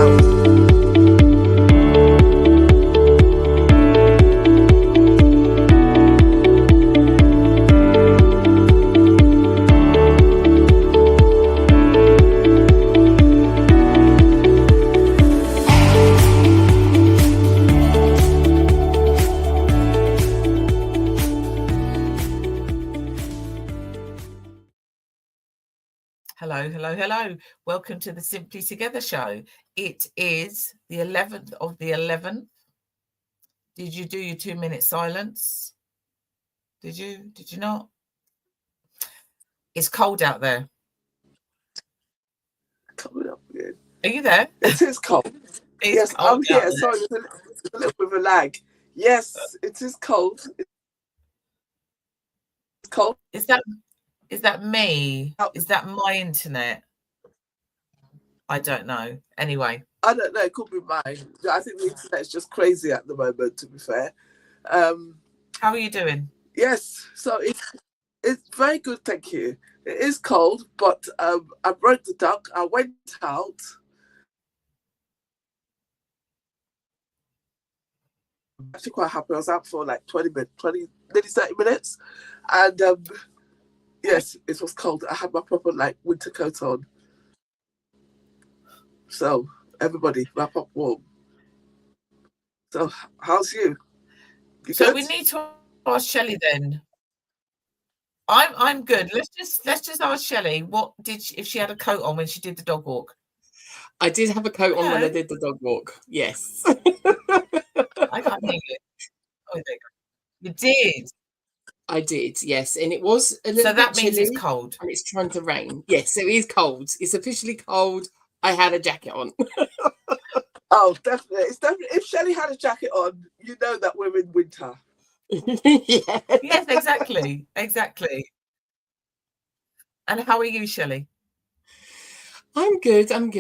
Hello. Welcome to the Simply Together show. It is the 11th of the 11th. Did you do your 2-minute silence? Did you not? It's cold out there. Coming up again. Are you there? It is cold. Yes, I'm here. Sorry, there's a little bit of a lag. Yes, it is cold. It's cold. Is that me? Is that my internet? I don't know. Anyway. I don't know. It could be mine. I think the internet is just crazy at the moment, to be fair. How are you doing? Yes. So it's very good, thank you. It is cold, but I broke the duck. I went out. I'm actually quite happy. I was out for like 20 minutes, nearly 30 minutes. And yes, it was cold. I had my proper like winter coat on. So everybody wrap up warm. So how's you? So we need to ask Shelley then. I'm good. Let's just ask Shelley if she had a coat on when she did the dog walk. I did have a coat on when I did the dog walk. Yes. I can't hear you. Oh, there you go. You did. I did, yes, and it was a little bit chilly. So that means it's cold. And it's trying to rain. Yes, it is cold. It's officially cold. I had a jacket on. Oh, definitely. It's definitely. If Shelley had a jacket on, you know that we're in winter. Yeah. Yes, exactly. And how are you, Shelley? I'm good. Didn't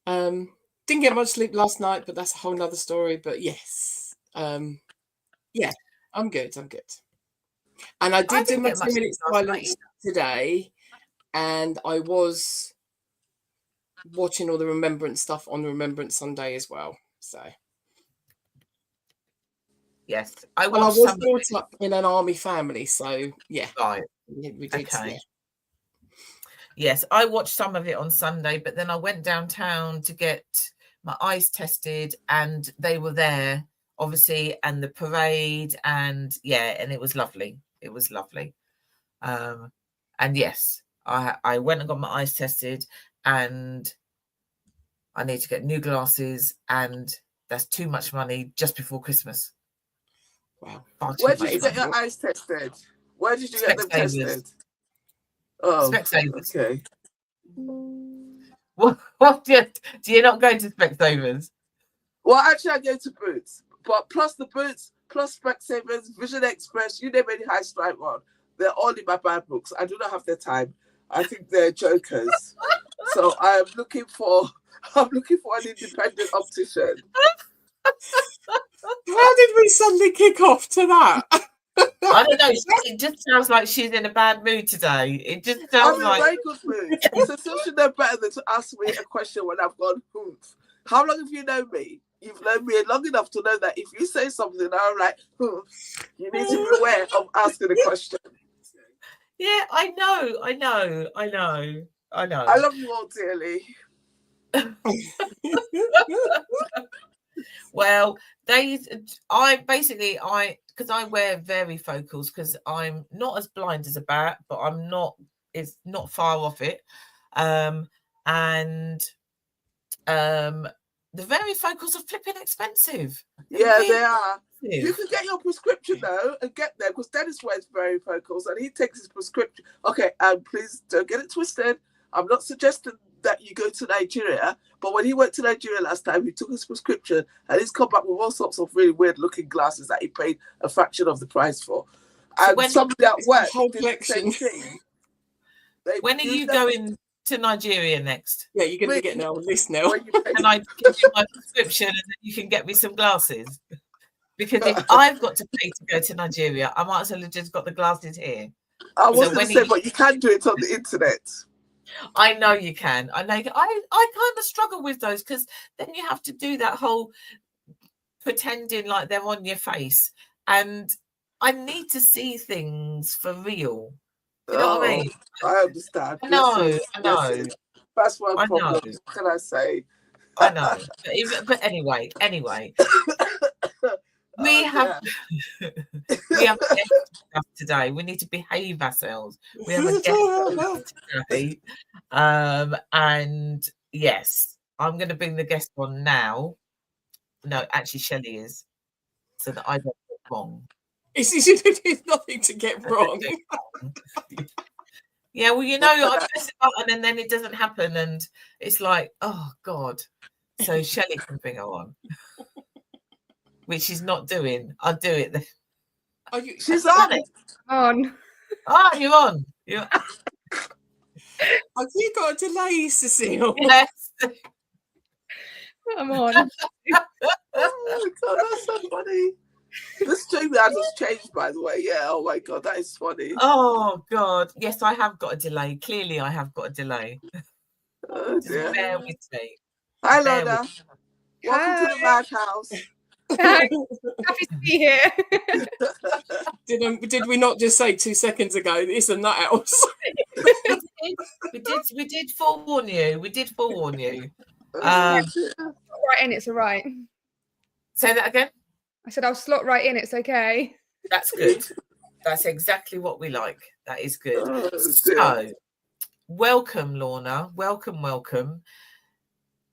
get much sleep last night, but that's a whole nother story. But yes, yeah, I'm good. And I did do my 2-minute silence today, and I was watching all the Remembrance stuff on Remembrance Sunday as well. So yes, I was brought up in an army family, so yeah, right. We did. Okay. Yeah. Yes, I watched some of it on Sunday, but then I went downtown to get my eyes tested, and they were there, obviously, and the parade, and it was lovely. It was lovely. And yes, I went and got my eyes tested, and I need to get new glasses, and that's too much money just before Christmas. Wow. Where did you get your eyes tested? Where did you get them tested? Oh, Specsavers. Okay. What do you not go to Specsavers? Well, actually, I go to Boots, but plus the Boots, plus Specsavers, Vision Express, you name any high stripe one, they're all in my bad books. I do not have their time. I think they're jokers. So I'm looking for an independent optician. How did we suddenly kick off to that? I don't know. It just sounds like she's in a bad mood today. It just sounds like... I'm in a very good mood. So still should know better than to ask me a question when I've gone, How long have you known me? You've known me long enough to know that if you say something, I'm like, you need to be aware of asking a question. Yeah, I know. I love you all dearly. Well, because I wear varifocals because I'm not as blind as a bat, but it's not far off it. The varifocals are flipping expensive. Yeah, they are. You can get your prescription though and get there because Dennis wears varifocals and he takes his prescription. Okay, please don't get it twisted. I'm not suggesting that you go to Nigeria, but when he went to Nigeria last time, he took his prescription and he's come back with all sorts of really weird looking glasses that he paid a fraction of the price for. And so somebody at work did the same thing. When are you going to Nigeria next? Yeah, you're going to be getting on this now. Can I give you my prescription and then you can get me some glasses? Because if I've got to pay to go to Nigeria, I might as well have just got the glasses here. I was going to say, but you can do it on the internet. I know you can. I know. I kind of struggle with those because then you have to do that whole pretending like they're on your face, and I need to see things for real. You know what I mean? I understand. I know. That's my I problem. know. What can I say? I know. But anyway. We have we have a guest today. We need to behave ourselves. We have a guest today. And yes, I'm going to bring the guest on now. No, actually, Shelley is, so that I don't get wrong. It's nothing to get wrong. Yeah, well, you know, I press the button and then it doesn't happen, and it's like, oh God. So Shelley can bring her on, which she's not doing. I'll do it then. She's on. Oh, you're on. Have you got a delay, Cecile? Yes. I'm on. Oh my God, that's so funny. The stream has changed, by the way. Yeah. Oh my God, that is funny. Oh God. Yes, I have got a delay. Clearly, I have got a delay. Oh dear. Just bear with me. Hi, Lorna. Welcome to the madhouse. Happy to be here. Did we not just say 2 seconds ago this and that else? we did forewarn you. We did forewarn you. Right in, it's all right. Say that again. I said I'll slot right in. It's okay. That's good. That's exactly what we like. That is good. So, welcome, Lorna. Welcome.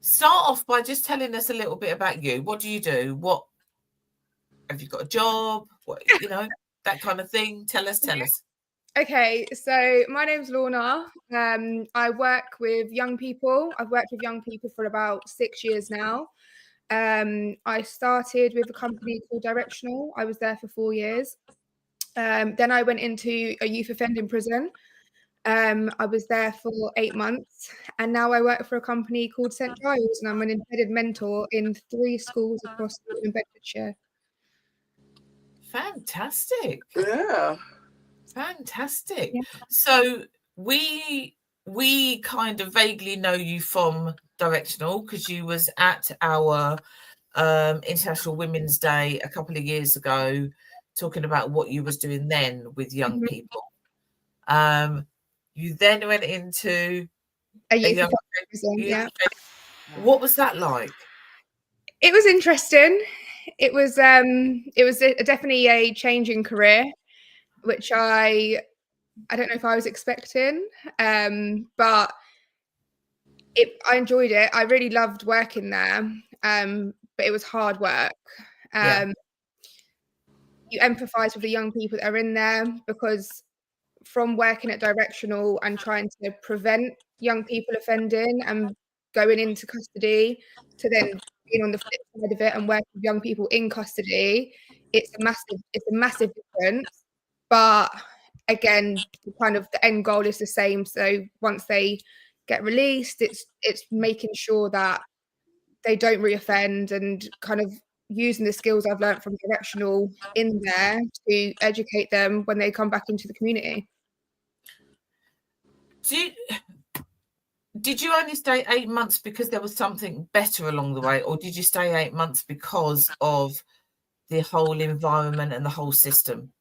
Start off by just telling us a little bit about you. What do you do? What have you got a job? What, you know, that kind of thing. Tell us. Okay, so my name's Lorna. I work with young people. I've worked with young people for about 6 years now. I started with a company called Directional. I was there for 4 years. Then I went into a youth offending prison. I was there for 8 months, and now I work for a company called St Giles, and I'm an embedded mentor in 3 schools across Bedfordshire. Fantastic. Yeah. Fantastic. Yeah. So we kind of vaguely know you from Directional because you was at our International Women's Day a couple of years ago, talking about what you was doing then with young people. You then went into a youth prison. Yeah. What was that like? It was interesting. It was definitely a change in career, which I don't know if I was expecting, but I enjoyed it. I really loved working there, but it was hard work. You empathise with the young people that are in there, because from working at Directional and trying to prevent young people offending and going into custody to then being on the flip side of it and working with young people in custody, it's a massive difference. But again, kind of the end goal is the same. So once they get released, it's making sure that they don't reoffend and kind of using the skills I've learned from Directional in there to educate them when they come back into the community. Did you only stay 8 months because there was something better along the way, or did you stay 8 months because of the whole environment and the whole system?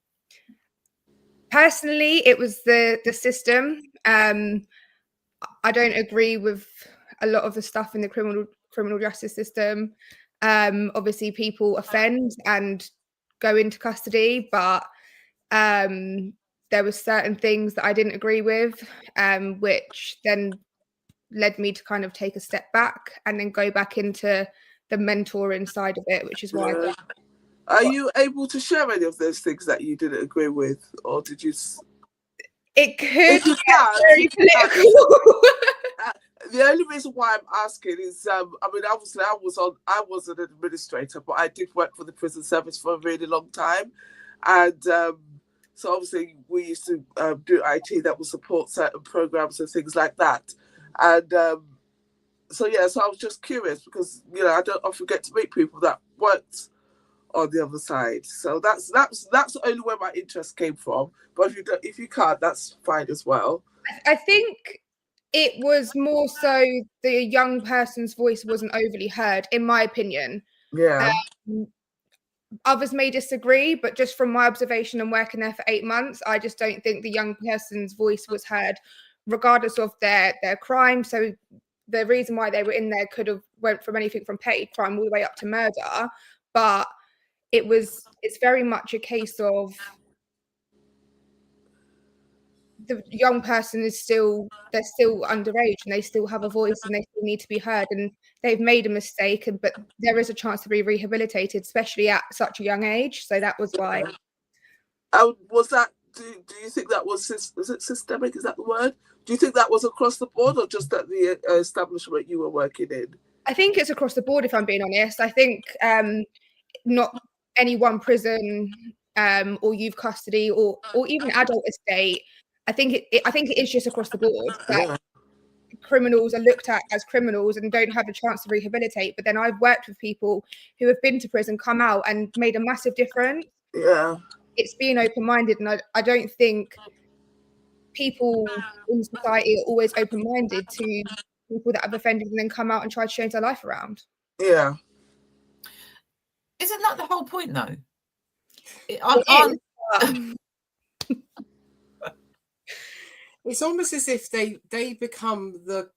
Personally, it was the system. I don't agree with a lot of the stuff in the criminal justice system. Obviously, people offend and go into custody, but there were certain things that I didn't agree with, which then led me to kind of take a step back and then go back into the mentoring side of it, which is why. Are you able to share any of those things that you didn't agree with, or did you? It could get very political. The only reason why I'm asking is, I mean, obviously I was an administrator, but I did work for the prison service for a really long time, and so obviously we used to do IT that will support certain programs and things like that, and so I was just curious because I don't often get to meet people that worked on the other side, so that's only where my interest came from. But if you can't, that's fine as well. I think It was more so the young person's voice wasn't overly heard, in my opinion. Yeah. Others may disagree, but just from my observation and working there for 8 months, I just don't think the young person's voice was heard, regardless of their crime. So the reason why they were in there could have went from anything from petty crime all the way up to murder, but it's very much a case of the young person they're still underage and they still have a voice and they still need to be heard, and they've made a mistake, but there is a chance to be rehabilitated, especially at such a young age. So that was why. Was that, do you think that was it systemic? Is that the word? Do you think that was across the board or just at the establishment you were working in? I think it's across the board, if I'm being honest. I think not any one prison or youth custody or even adult estate. I think it is just across the board that criminals are looked at as criminals and don't have a chance to rehabilitate. But then I've worked with people who have been to prison, come out and made a massive difference. Yeah. It's being open-minded, and I don't think people in society are always open-minded to people that have offended and then come out and try to change their life around. Yeah. Isn't that the whole point, though? It's almost as if they become the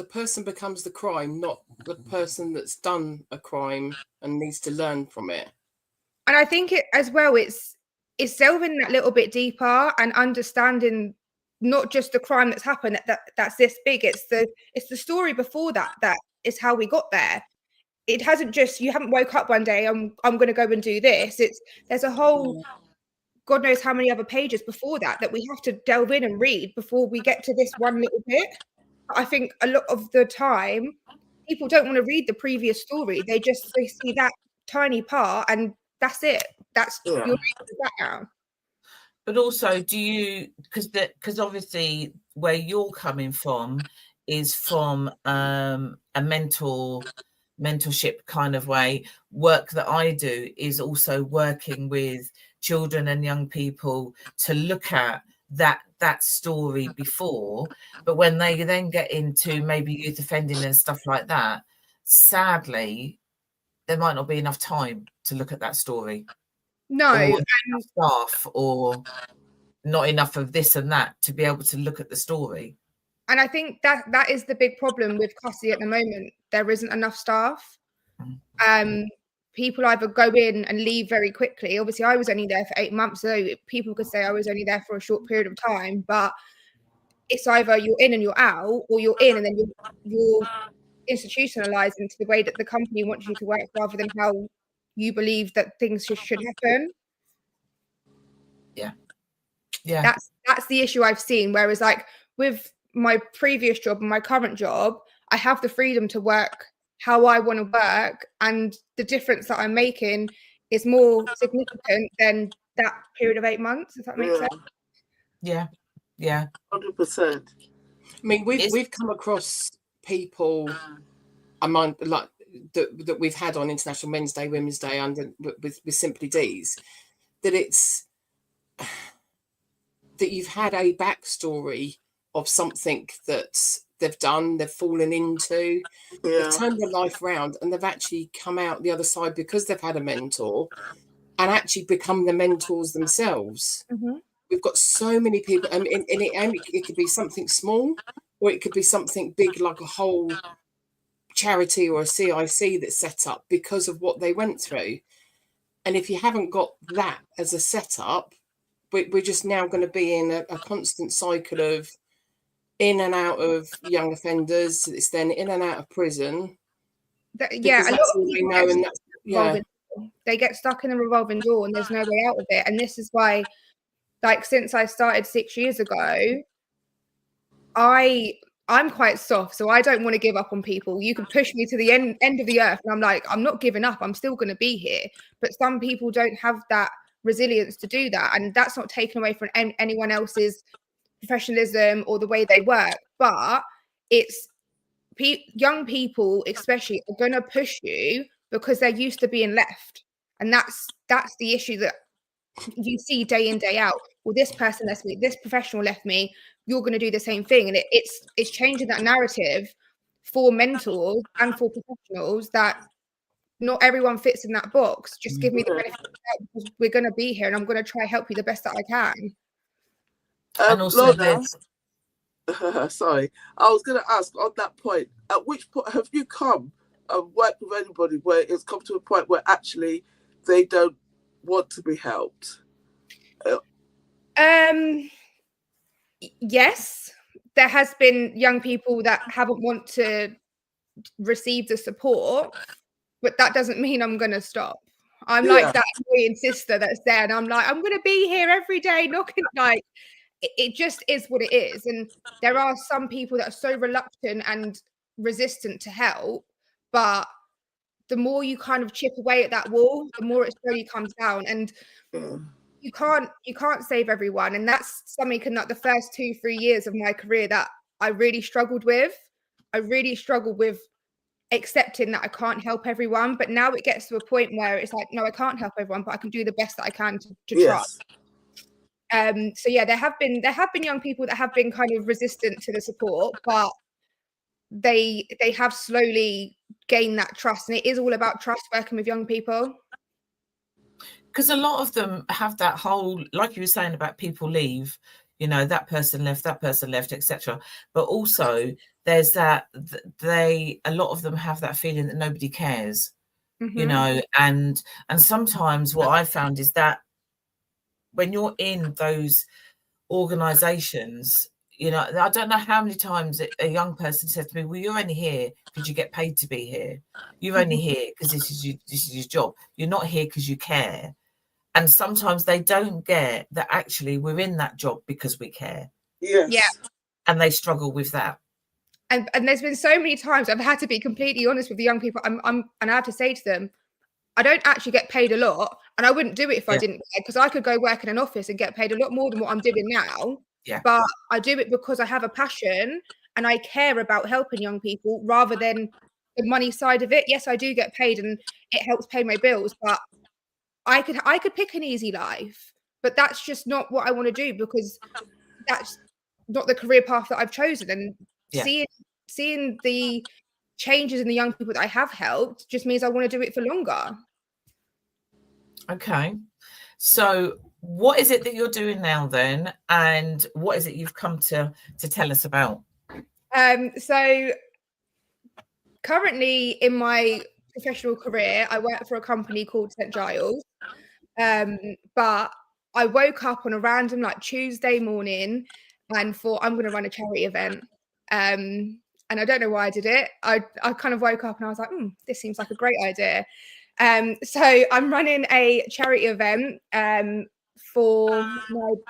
person becomes the crime, not the person that's done a crime and needs to learn from it. And I think it as well, it's delving that little bit deeper and understanding not just the crime that's happened that's this big. It's the story before that is how we got there. It hasn't just, you haven't woke up one day, I'm going to go and do this. There's a whole God knows how many other pages before that we have to delve in and read before we get to this one little bit. I think a lot of the time people don't want to read the previous story. They see that tiny part and that's it. That's you're reading that now. But also, do you, because obviously where you're coming from is from a mentorship kind of way. Work that I do is also working with children and young people to look at that story before, but when they then get into maybe youth offending and stuff like that, sadly there might not be enough time to look at that story. No, or staff, or not enough of this and that to be able to look at the story. And I think that is the big problem with custody at the moment. There isn't enough staff. People either go in and leave very quickly. Obviously, I was only there for 8 months, so people could say I was only there for a short period of time, but it's either you're in and you're out, or you're in and then you're institutionalized into the way that the company wants you to work rather than how you believe that things should happen. Yeah. That's the issue I've seen. Whereas like with my previous job and my current job, I have the freedom to work how I want to work, and the difference that I'm making is more significant than that period of 8 months, if that makes sense. Yeah 100%. I mean, we've come across people among like that we've had on International Men's Day, Women's Day, and with Simply D's, that it's that you've had a backstory of something that they've done, they've fallen into, they've turned their life around, and they've actually come out the other side because they've had a mentor and actually become the mentors themselves. We've got so many people, and it could be something small, or it could be something big like a whole charity or a CIC that's set up because of what they went through. And if you haven't got that as a setup, we're just now going to be in a constant cycle of in and out of young offenders. It's then in and out of prison. A lot of people they get stuck in a revolving door and there's no way out of it. And this is why, like, since I started 6 years ago, I'm quite soft, so I don't want to give up on people. You can push me to the end of the earth and I'm like, I'm not giving up, I'm still going to be here. But some people don't have that resilience to do that, and that's not taken away from anyone else's professionalism or the way they work, but it's young people especially are going to push you because they're used to being left, and that's the issue that you see day in, day out, well, this person left me, this professional left me, you're going to do the same thing. And it's changing that narrative for mentors and for professionals that not everyone fits in that box. Just give me the benefit of the doubt, because we're going to be here and I'm going to try help you the best that I can. And also there's sorry, I was going to ask on that point, at which point have you come and worked with anybody where it's come to a point where actually they don't want to be helped? Yes, there has been young people that haven't want to receive the support, but that doesn't mean I'm going to stop. I'm like that annoying sister that's there, and I'm like, I'm going to be here every day knocking. Like, it just is what it is. And there are some people that are so reluctant and resistant to help, but the more you kind of chip away at that wall, the more it slowly comes down. And you can't save everyone. And that's something in like the first 2-3 years of my career that I really struggled with. I really struggled with accepting that I can't help everyone. But now it gets to a point where it's like, no, I can't help everyone, but I can do the best that I can to try. So yeah, there have been young people that have been kind of resistant to the support, but they have slowly gained that trust. And it is all about trust working with young people. Because a lot of them have that whole, like you were saying about people leave, you know, that person left, etc. But also there's that a lot of them have that feeling that nobody cares, you know, and sometimes what I found is that when you're in those organizations, you know, I don't know how many times a young person said to me, well, you're only here because you get paid to be here. You're only here because this is your job. You're not here because you care. And sometimes they don't get that actually we're in that job because we care. Yes. Yeah. And they struggle with that. And there's been so many times I've had to be completely honest with the young people. And I have to say to them, I don't actually get paid a lot, and I wouldn't do it if I didn't, because I could go work in an office and get paid a lot more than what I'm doing now. Yeah. But I do it because I have a passion and I care about helping young people rather than the money side of it. Yes, I do get paid and it helps pay my bills, but I could pick an easy life, but that's just not what I want to do, because that's not the career path that I've chosen. And seeing the changes in the young people that I have helped just means I want to do it for longer. Okay. So what is it that you're doing now then? And what is it you've come to tell us about? So currently in my professional career, I work for a company called St. Giles. But I woke up on a random like Tuesday morning and thought I'm going to run a charity event. And I don't know why I did it. I kind of woke up and I was like, this seems like a great idea. So I'm running a charity event for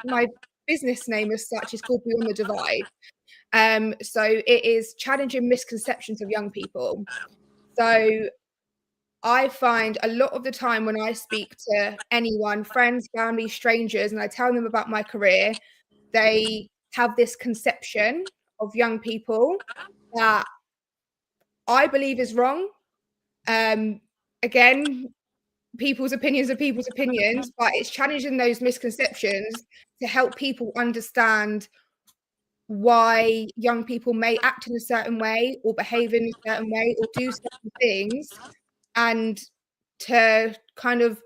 my business name as such is called Beyond the Divide. So it is challenging misconceptions of young people. So I find a lot of the time when I speak to anyone, friends, family, strangers, and I tell them about my career, they have this conception of young people that I believe is wrong. Again, people's opinions are people's opinions, but it's challenging those misconceptions to help people understand why young people may act in a certain way or behave in a certain way or do certain things, and to kind of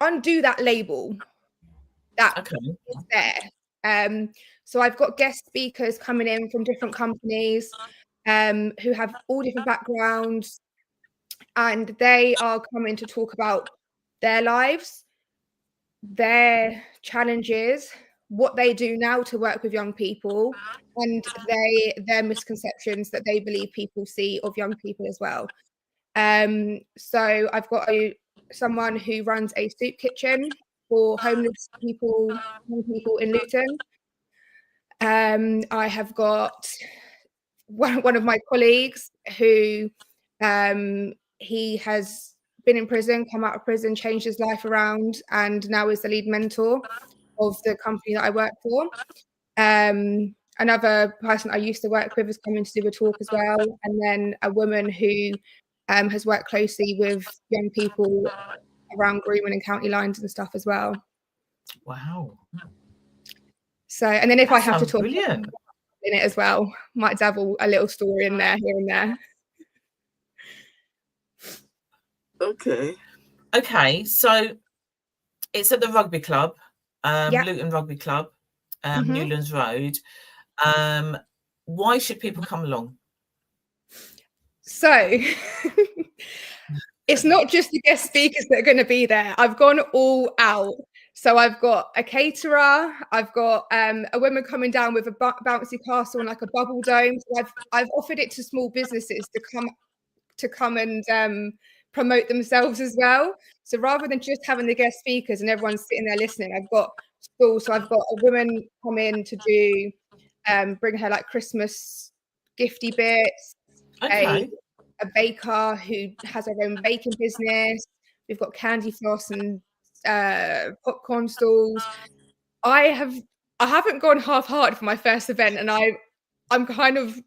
undo that label that is there. So I've got guest speakers coming in from different companies who have all different backgrounds, and they are coming to talk about their lives, their challenges, what they do now to work with young people, and their misconceptions that they believe people see of young people as well. So I've got someone who runs a soup kitchen for homeless people, young people in Luton. I have got one of my colleagues who he has been in prison, come out of prison, changed his life around, and now is the lead mentor of the company that I work for. Another person I used to work with is coming to do a talk as well, and then a woman who has worked closely with young people around Greenwood and county lines and stuff as well. Wow. So, and then if I have to talk brilliant in it as well, might dabble a little story in there, here and there. Okay, so it's at the rugby club, Luton Rugby Club, Newlands Road. Why should people come along? So it's not just the guest speakers that are going to be there. I've gone all out. So I've got a caterer, I've got a woman coming down with a bouncy castle and like a bubble dome. So I've offered it to small businesses to come and promote themselves as well. So rather than just having the guest speakers and everyone sitting there listening, I've got stalls. So I've got a woman come in to do bring her like Christmas gifty bits. Okay. A baker who has her own baking business. We've got candy floss and popcorn stalls. I haven't gone half-hearted for my first event, and I'm kind of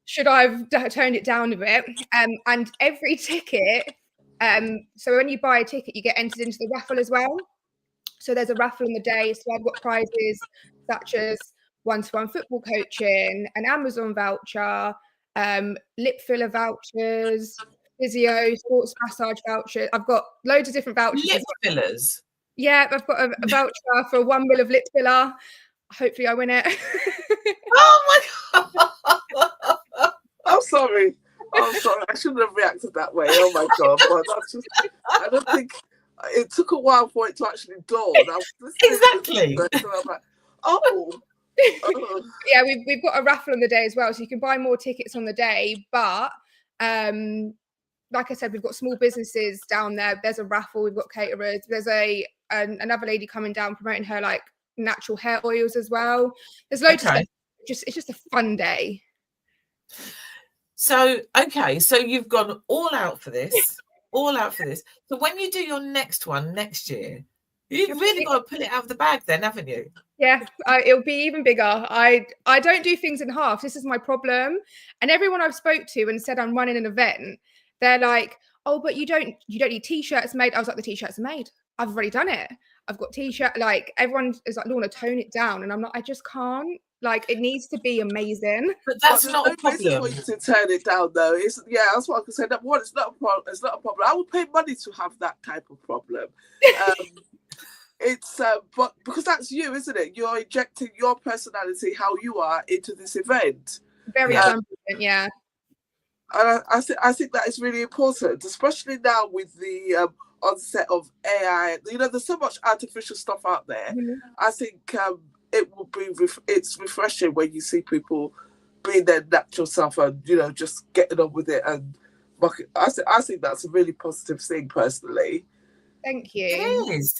should I have toned it down a bit? And every ticket, so when you buy a ticket, you get entered into the raffle as well. So there's a raffle on the day. So I've got prizes such as one-to-one football coaching, an Amazon voucher, lip filler vouchers, physio, sports massage vouchers. I've got loads of different vouchers. Lip fillers? Yeah, I've got a voucher for 1 mil of lip filler. Hopefully I win it. Oh my God. I'm sorry. I shouldn't have reacted that way. Oh my God. But that's just, I don't think it took a while for it to actually dawn. Exactly. I'm like, oh. Yeah, we've got a raffle on the day as well, so you can buy more tickets on the day. But like I said, we've got small businesses down there. There's a raffle. We've got caterers. There's another lady coming down promoting her like natural hair oils as well. There's loads of stuff. It's just a fun day. So so you've gone all out for this. So when you do your next one next year, you've really got to pull it out of the bag then, haven't you? Yeah, it'll be even bigger. I don't do things in half. This is my problem. And everyone I've spoke to and said I'm running an event, they're like, oh, but you don't need t-shirts made. I was like, the t-shirts are made. I've already done it. I've got t-shirt. Like everyone is like, Lorna, tone it down. And I'm like, I just can't. Like it needs to be amazing. But that's not a problem. For you to turn it down though. That's what I can say. That one, it's not a problem. It's not a problem. I would pay money to have that type of problem. It's but because that's you, isn't it? You're injecting your personality, how you are, into this event. Very yeah. And I think that is really important, especially now with the onset of AI. There's so much artificial stuff out there. Mm-hmm. I think it will be it's refreshing when you see people being their natural self and just getting on with it. And I think that's a really positive thing, personally. Thank you.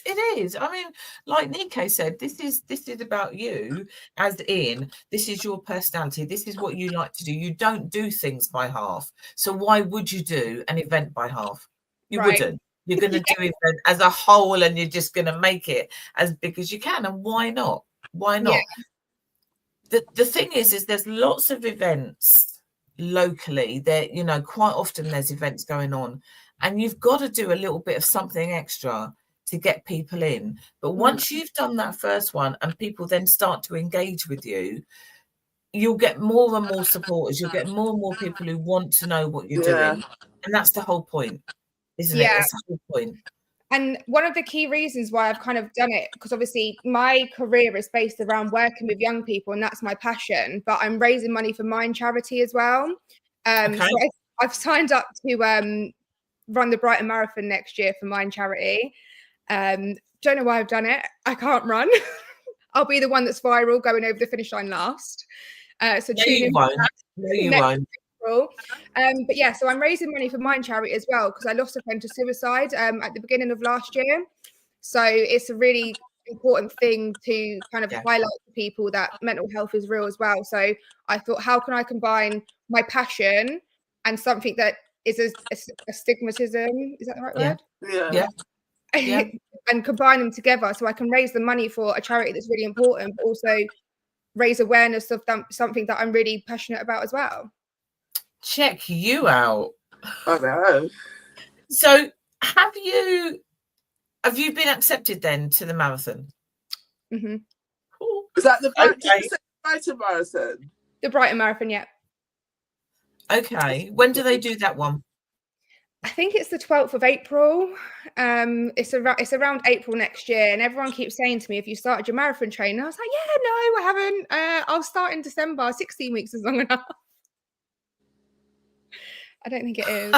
It is. I mean, like Nike said, this is about you, as in this is your personality. This is what you like to do. You don't do things by half. So why would you do an event by half? You wouldn't. You're going to do it as a whole, and you're just going to make it as big as you can. And why not? Why not? Yeah. The thing is there's lots of events locally. There, quite often there's events going on. And you've got to do a little bit of something extra to get people in. But once you've done that first one and people then start to engage with you, you'll get more and more supporters. You'll get more and more people who want to know what you're doing. And that's the whole point, isn't it? That's the whole point. And one of the key reasons why I've kind of done it, because obviously my career is based around working with young people and that's my passion, but I'm raising money for Mind Charity as well. So I've signed up to run the Brighton Marathon next year for Mind Charity. Don't know why I've done it. I can't run. I'll be the one that's viral going over the finish line last. So you won't. But yeah, so I'm raising money for Mind Charity as well because I lost a friend to suicide at the beginning of last year. So it's a really important thing to kind of highlight to people that mental health is real as well. So I thought, how can I combine my passion and something that is a stigmatism, is that the right word? Yeah. And combine them together so I can raise the money for a charity that's really important, but also raise awareness of something that I'm really passionate about as well. Check you out. I know. So have you been accepted then to the marathon? Mm-hmm. Cool. Is that the Okay. Brighton Marathon? The Brighton Marathon, yeah. Okay. When do they do that one? I think it's the 12th of April. It's around April next year, and everyone keeps saying to me, "Have you started your marathon training?" I was like, "Yeah, no, I haven't. I'll start in December. 16 weeks is long enough." I don't think it is.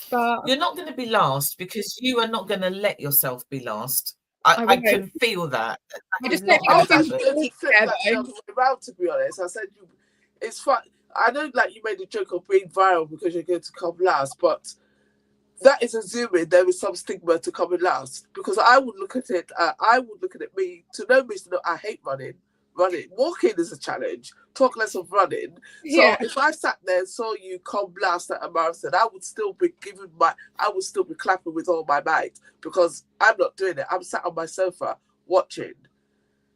But you're not going to be last, because you are not going to let yourself be last. I can feel that. I just not don't going think to happen. the other way around, to be honest. I said, it's fun. I know, like, you made a joke of being viral because you're going to come last, but that is assuming there is some stigma to coming last. Because I would look at it, me, to know me, to know I hate running. Walking is a challenge, talk less of running. So if I sat there and saw you come last at a marathon, I would still be clapping with all my might, because I'm not doing it. I'm sat on my sofa watching.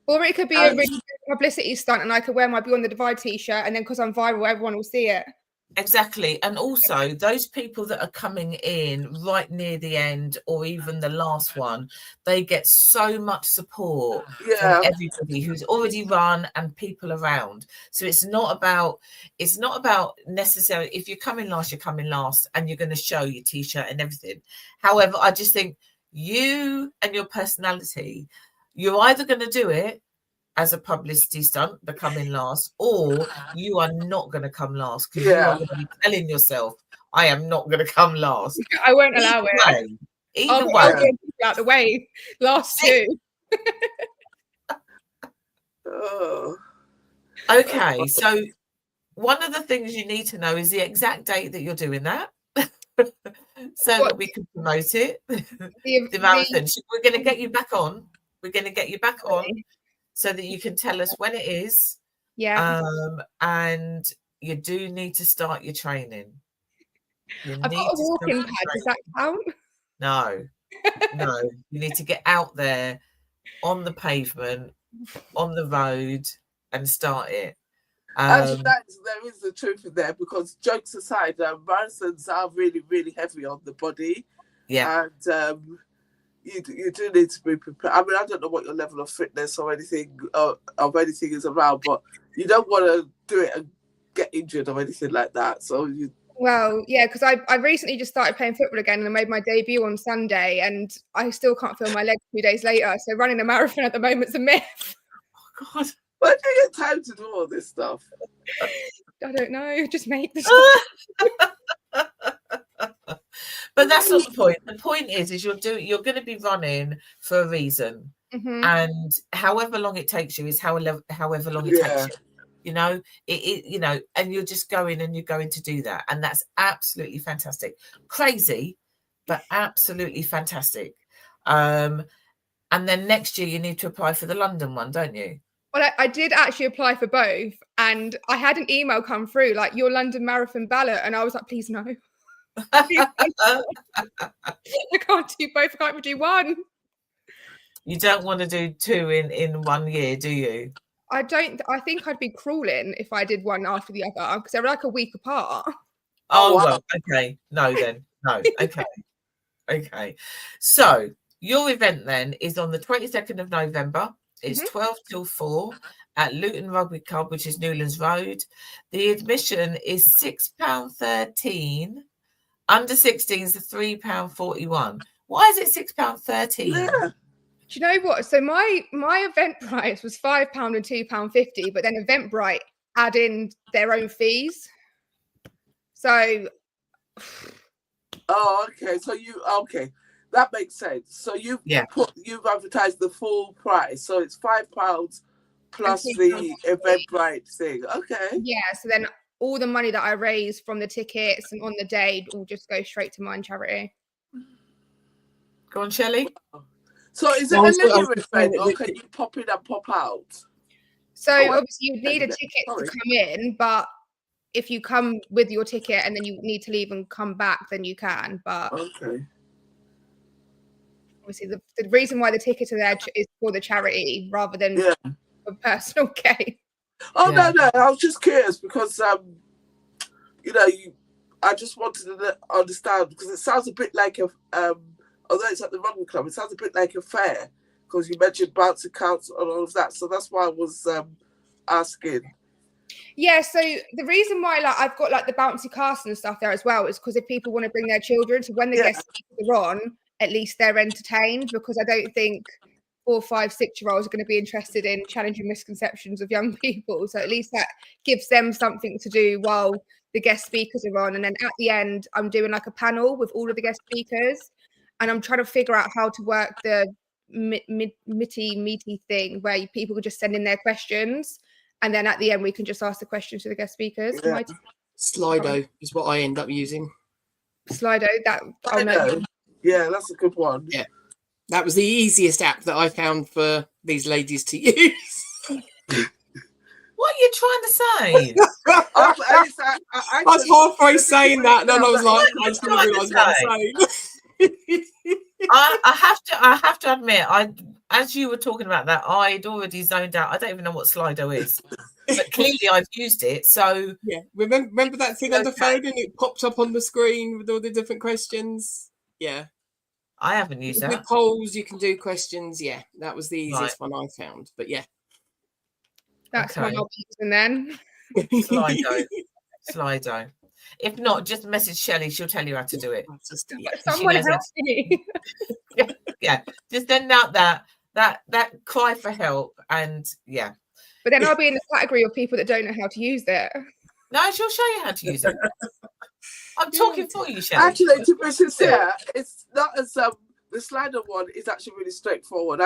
Or it could be a really good publicity stunt, and I could wear my Beyond the Divide t-shirt, and then because I'm viral, everyone will see it. Exactly. And also those people that are coming in right near the end, or even the last one, they get so much support from everybody who's already run and people around. So it's not about necessarily, if you're coming last, you're coming last, and you're going to show your t-shirt and everything. However, I just think you and your personality, you're either going to do it as a publicity stunt, becoming last, or you are not going to come last, because you are going to be telling yourself, I am not going to come last. I won't allow it. Either way. I'll get people out the way last too. Okay, so one of the things you need to know is the exact date that you're doing that, so that we can promote it. The marathon. We're going to get you back on. We're going to get you back on, so that you can tell us when it is. Yeah. And you do need to start your training. I've got a walking pad. Does that count? No. You need to get out there on the pavement, on the road, and start it. Actually, there is the truth in there, because jokes aside, marathons are really, really heavy on the body. Yeah. And you do need to be prepared. I mean, I don't know what your level of fitness or anything is around, but you don't want to do it and get injured or anything like that. So Well, yeah, because I recently just started playing football again, and I made my debut on Sunday, and I still can't feel my legs 2 days later. So running a marathon at the moment's a myth. Oh God. Where do you get time to do all this stuff? I don't know. Just make the stuff. But that's not the point. The point is you're going to be running for a reason, and however long it takes you is however long it takes you. You know, and you're just going, and you're going to do that, and that's absolutely fantastic. Crazy, but absolutely fantastic. And then next year you need to apply for the London one, don't you? Well, I did actually apply for both, and I had an email come through like, your London Marathon ballot, and I was like, please no. I can't do both. I can't even do one. You don't want to do two in 1 year, do you? I think I'd be crawling if I did one after the other, because they're like a week apart. Oh, wow. Well, okay. No, then. No. Okay. Okay. So your event then is on the 22nd of November. It's 12 till 4 at Luton Rugby Club, which is Newlands Road. The admission is £6.13. Under 16s are £3.41. Why is it £6.13? Yeah. Do you know what? So my event price was £5 and £2.50, but then Eventbrite add in their own fees. So. Oh, okay. So that makes sense. So you've advertised the full price, so it's £5 plus the Eventbrite thing. Okay. Yeah. So then all the money that I raise from the tickets and on the day will just go straight to mine charity. Go on, Shelley. So is it a linear event, or can you pop in and pop out? So obviously you need a ticket to come in, but if you come with your ticket and then you need to leave and come back, then you can. But obviously the reason why the tickets are there is for the charity rather than for personal gain. Oh no! I was just curious because I just wanted to understand, because it sounds a bit like although it's at the rugby club, it sounds a bit like a fair, because you mentioned bouncy counts and all of that. So that's why I was asking. Yeah, so the reason why I've got the bouncy castle and stuff there as well is because if people want to bring their children, so when the guest speakers are on, at least they're entertained, because I don't think 4, 5, 6-year-olds are going to be interested in challenging misconceptions of young people. So at least that gives them something to do while the guest speakers are on. And then at the end, I'm doing a panel with all of the guest speakers, and I'm trying to figure out how to work the meaty thing where people could just send in their questions. And then at the end, we can just ask the questions to the guest speakers. Yeah. Slido is what I end up using. Slido, yeah, that's a good one. Yeah, that was the easiest app that I found for these ladies to use. What are you trying to say? I was halfway saying that, and then I was like, I just didn't realise what I'm saying. I have to admit, as you were talking about that, I'd already zoned out. I don't even know what Slido is, but clearly I've used it. So yeah, remember that thing on the phone, and it popped up on the screen with all the different questions. Yeah, I haven't used that. With polls, you can do questions. Yeah, that was the easiest one I found. But yeah, that's what I'll be using then. Slido. If not, just message Shelley. She'll tell you how to do it. Someone help me. Yeah. Just send out that cry for help, and yeah. But then I'll be in the category of people that don't know how to use it. No, she'll show you how to use it. I'm talking for you, Shelley. Actually, to be sincere, it's not as the Slido one is actually really straightforward.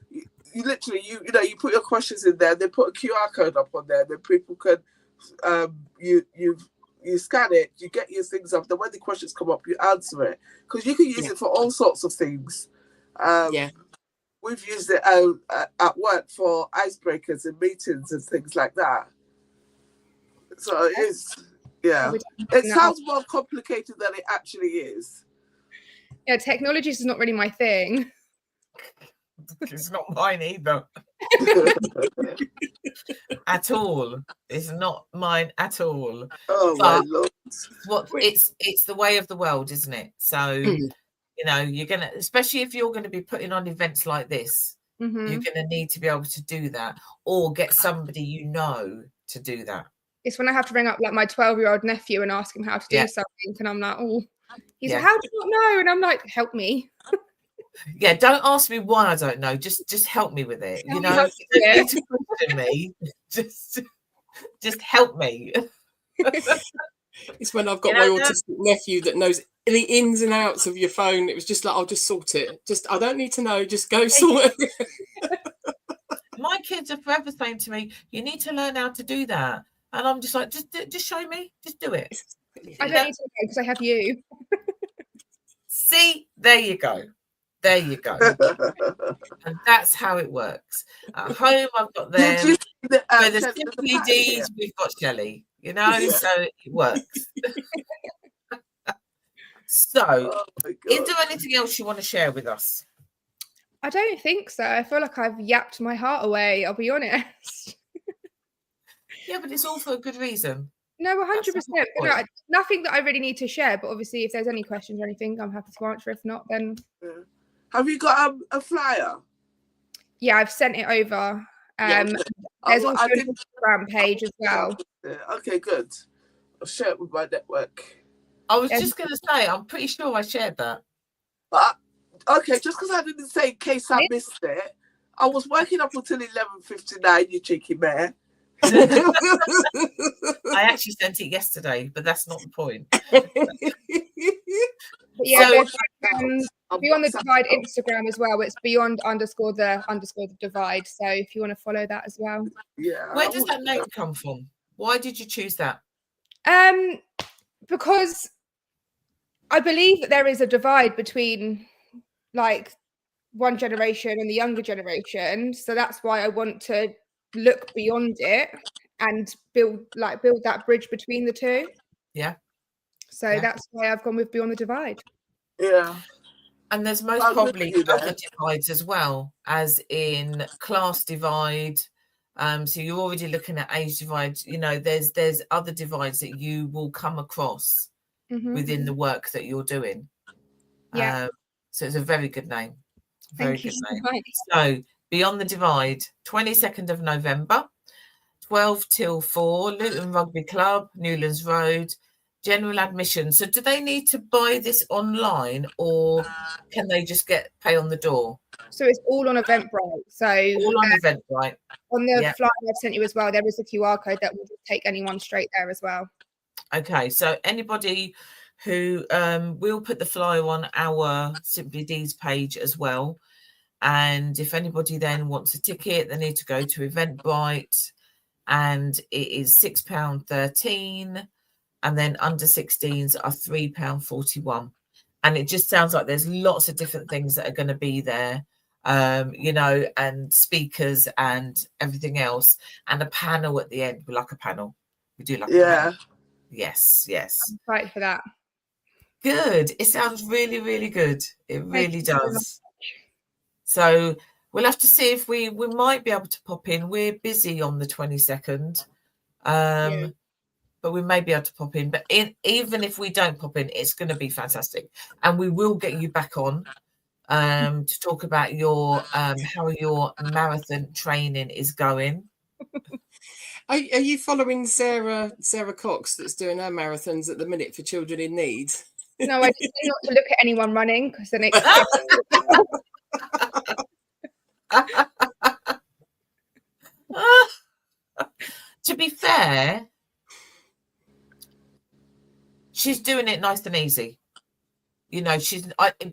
You literally you put your questions in there, they put a QR code up on there, then people can you scan it, you get your things up, then when the questions come up, you answer it. Because you can use it for all sorts of things. We've used it at work for icebreakers and meetings and things like that. So it sounds more complicated than it actually is. Yeah, technology is not really my thing. It's not mine either. At all. It's not mine at all. Oh my Lord. It's the way of the world, isn't it? So you're gonna, especially if you're going to be putting on events like this, you're going to need to be able to do that, or get somebody to do that. It's when I have to ring up my 12-year-old nephew and ask him how to do something, and I'm like, oh, he's like, how do you not know? And I'm like, help me. Yeah, don't ask me why I don't know. Just help me with it. You know, you need to question me. Just help me. It's when I've got my autistic nephew that knows the ins and outs of your phone. It was just like, I'll just sort it. I don't need to know. Just go sort it. My kids are forever saying to me, "You need to learn how to do that," and I'm just like, "Just show me. Just do it." I don't need to know because I have you. See, there you go. There you go. And that's how it works. At home, I've got them. For the Simply D's, we've got Shelley. So it works. So, is there anything else you want to share with us? I don't think so. I feel like I've yapped my heart away, I'll be honest. Yeah, but it's all for a good reason. No, 100%. Nothing that I really need to share, but obviously if there's any questions or anything, I'm happy to answer. If not, then... Have you got a flyer? Yeah, I've sent it over. There's also an Instagram page as well. Okay, good. I'll share it with my network. I was just going to say, I'm pretty sure I shared that. But, okay, just because I didn't say in case I missed it, I was working up until 11:59, you cheeky mare. I actually sent it yesterday, but that's not the point. Yeah, Beyond the Divide Instagram as well. It's beyond_the divide. So if you want to follow that as well. Yeah. Where does that name come from? Why did you choose that? Because I believe that there is a divide between one generation and the younger generation. So that's why I want to look beyond it and build that bridge between the two. Yeah. So that's why I've gone with Beyond the Divide. Yeah. And there's most probably other divides as well, as in class divide, So you're already looking at age divides. You know, there's other divides that you will come across within the work that you're doing. Yeah. So it's a very good name. Very Thank you good so name. much. So Beyond the Divide, 22nd of November, 12 till 4, Luton Rugby Club, Newlands Road, general admission. So do they need to buy this online, or can they just pay on the door? So it's all on Eventbrite. So all on Eventbrite. On the flyer I've sent you as well, there is a QR code that will just take anyone straight there as well. Okay, so anybody who we'll put the flyer on our Simply D's page as well. And if anybody then wants a ticket, they need to go to Eventbrite, and it is £6.13, and then under 16s are £3.41. And it just sounds like there's lots of different things that are going to be there, you know, and speakers and everything else, and a panel at the end. We like a panel. We do like a panel. Yes. I'm excited for that. Good. It sounds really, really good. It really does. So we'll have to see if we might be able to pop in. We're busy on the 22nd, but we may be able to pop in. But even if we don't pop in, it's going to be fantastic, and we will get you back on to talk about your how your marathon training is going. Are you following Sarah Cox, that's doing her marathons at the minute for children in need? No, I just say not to look at anyone running, because then it. To be fair, she's doing it nice and easy. You know,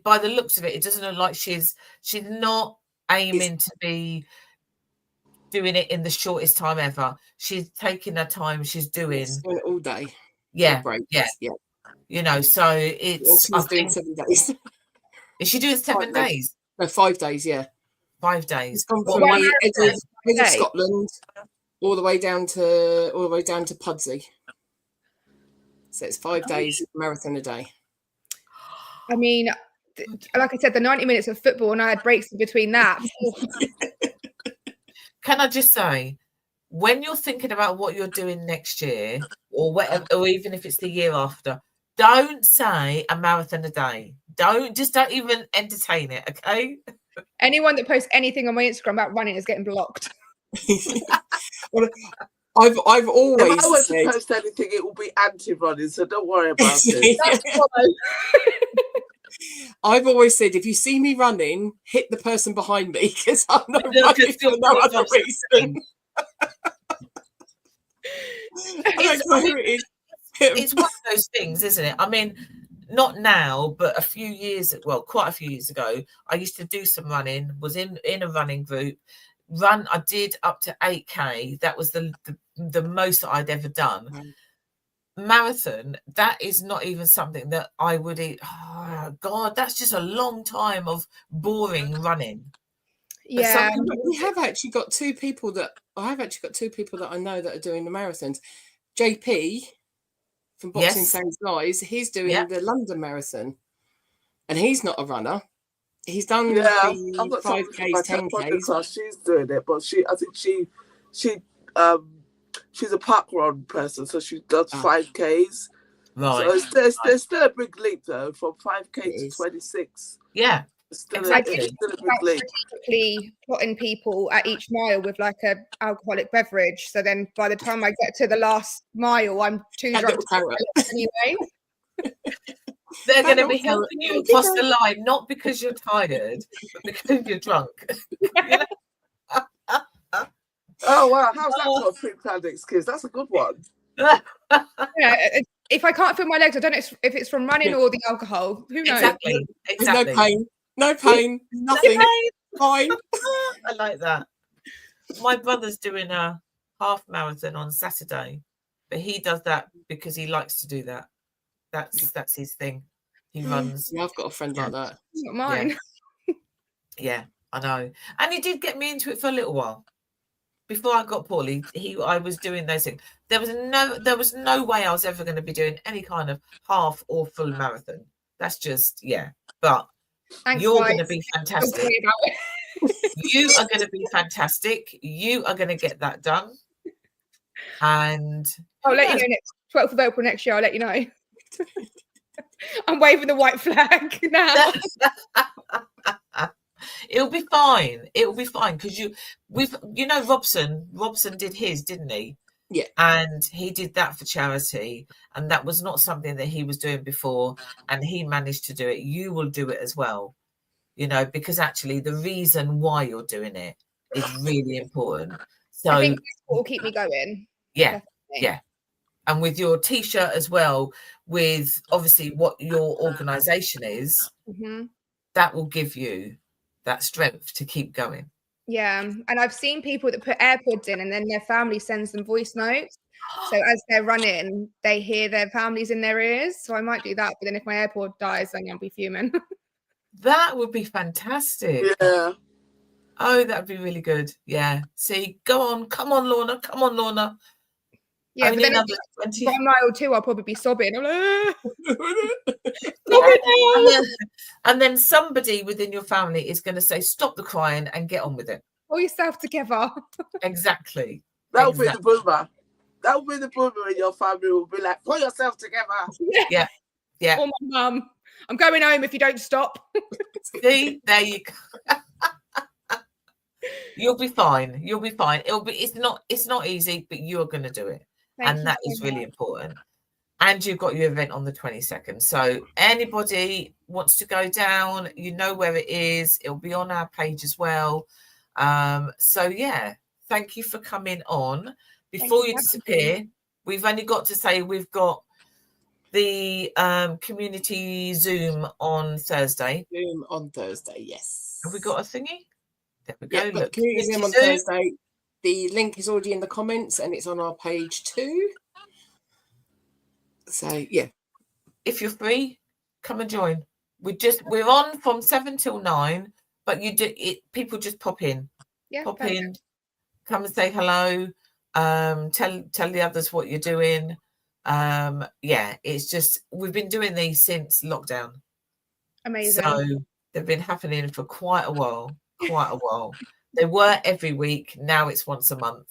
by the looks of it, it doesn't look like she's not aiming to be doing it in the shortest time ever. She's taking her time. She's doing it all day. Yeah. You know, so it's. She's doing 7 days. Is she doing 7 days? No, 5 days. Yeah, 5 days. It's gone from the edge of Scotland all the way down to Pudsey. So it's 5 days marathon a day. I mean, like I said, the 90 minutes of football, and I had breaks in between that. Can I just say, when you're thinking about what you're doing next year, or whatever, or even if it's the year after, don't say a marathon a day. Don't even entertain it, okay? Anyone that posts anything on my Instagram about running is getting blocked. Well, I've always if I were said, to post anything, it will be anti-running, so don't worry about it. I've always said, if you see me running, hit the person behind me, because I'm not running for no other reason. It's one of those things, isn't it? I mean, not now, but quite a few years ago, I used to do some running, was in a running group. I did up to 8K. That was the most I'd ever done. Marathon, that is not even something that I would eat. Oh God, that's just a long time of boring running. Yeah, we have actually got two people that I know that are doing the marathons. JP from Boxing Saves Lies, he's doing the London Marathon, and he's not a runner. He's done the 5Ks, 10Ks. She's doing it, but I think she's a park run person, so she does 5Ks. Right. So there's still a big leap though, from 5K to 26. Yeah. Exactly. Strategically plotting people at each mile with like a alcoholic beverage. So then by the time I get to the last mile, I'm too drunk anyway. They're going to be helping you across the line, not because you're tired, but because you're drunk. You know? Oh wow, how's that for a pre-planned excuse? That's a good one. If I can't feel my legs, I don't know if it's from running or the alcohol. Who knows? Exactly. No pain, nothing. Fine. I like that. My brother's doing a half marathon on Saturday, but he does that because he likes to do that. That's his thing. He runs. Yeah, I've got a friend like that. Not mine. Yeah, I know. And he did get me into it for a little while. Before I got poorly, I was doing those things. There was no way I was ever going to be doing any kind of half or full marathon. That's just but you're going to be fantastic. You are going to be fantastic. You are going to get that done. And I'll let you know next 12th of April next year. I'll let you know. I'm waving the white flag now. It'll be fine. It'll be fine because Robson did his, didn't he? Yeah. And he did that for charity, and that was not something that he was doing before, and he managed to do it. You will do it as well, because actually the reason why you're doing it is really important. So I think that's what will keep me going. Yeah. Definitely. Yeah. And with your t-shirt as well, with obviously what your organisation is, that will give you that strength to keep going. Yeah. And I've seen people that put AirPods in and then their family sends them voice notes. So as they're running, they hear their families in their ears. So I might do that. But then if my AirPod dies, then I'll be fuming. That would be fantastic. Yeah. Oh, that would be really good. Yeah. See, go on. Come on, Lorna. Come on, Lorna. Yeah, only but then another 20. By mile 2, I'll probably be sobbing. I'm like, and then somebody within your family is going to say, stop the crying and get on with it. Pull yourself together. Exactly. That'll be the boomer. That'll be the boomer in your family will be like, pull yourself together. Yeah. Yeah. Or my mum. I'm going home if you don't stop. See, there you go. You'll be fine. You'll be fine. It's not easy, but you're going to do it. And that is really important. And you've got your event on the 22nd. So anybody wants to go down, you know where it is. It'll be on our page as well. So yeah, thank you for coming on. Before you disappear, we've only got to say we've got the community Zoom on Thursday. Zoom on Thursday, yes. Have we got a thingy? There we go. Yeah, look, community Zoom on Thursday. The link is already in the comments and it's on our page too. So yeah, if you're free, come and join. We're on from 7 till 9, but people just pop in. Yeah, pop in, come and say hello. Tell the others what you're doing. Yeah, it's just we've been doing these since lockdown. Amazing. So they've been happening for quite a while. They were every week. Now it's once a month.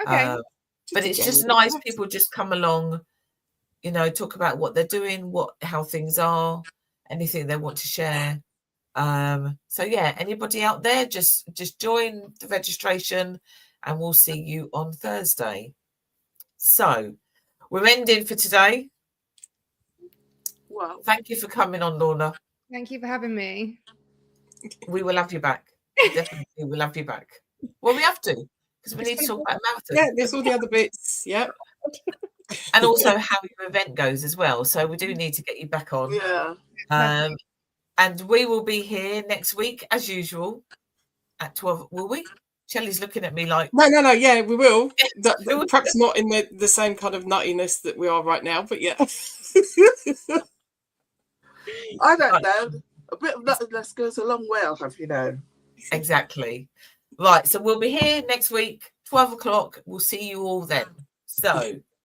Okay. But it's just nice. People just come along, talk about what they're doing, how things are, anything they want to share. So yeah, anybody out there, just join the registration and we'll see you on Thursday. So we're ending for today. Wow. Thank you for coming on, Lorna. Thank you for having me. We will have you back. Definitely we'll have you back. Well, we have to, because we need to talk about marathon. Yeah, there's all the other bits. Yeah. And also how your event goes as well. So we do need to get you back on. Yeah. And we will be here next week as usual at 12. Will we? Shelley's looking at me like no. Yeah, we will. Perhaps not in the same kind of nuttiness that we are right now, but yeah. I don't know. A bit of nuttiness goes a long way, I'll have you know. Exactly. Right. So we'll be here next week, 12 o'clock. We'll see you all then. So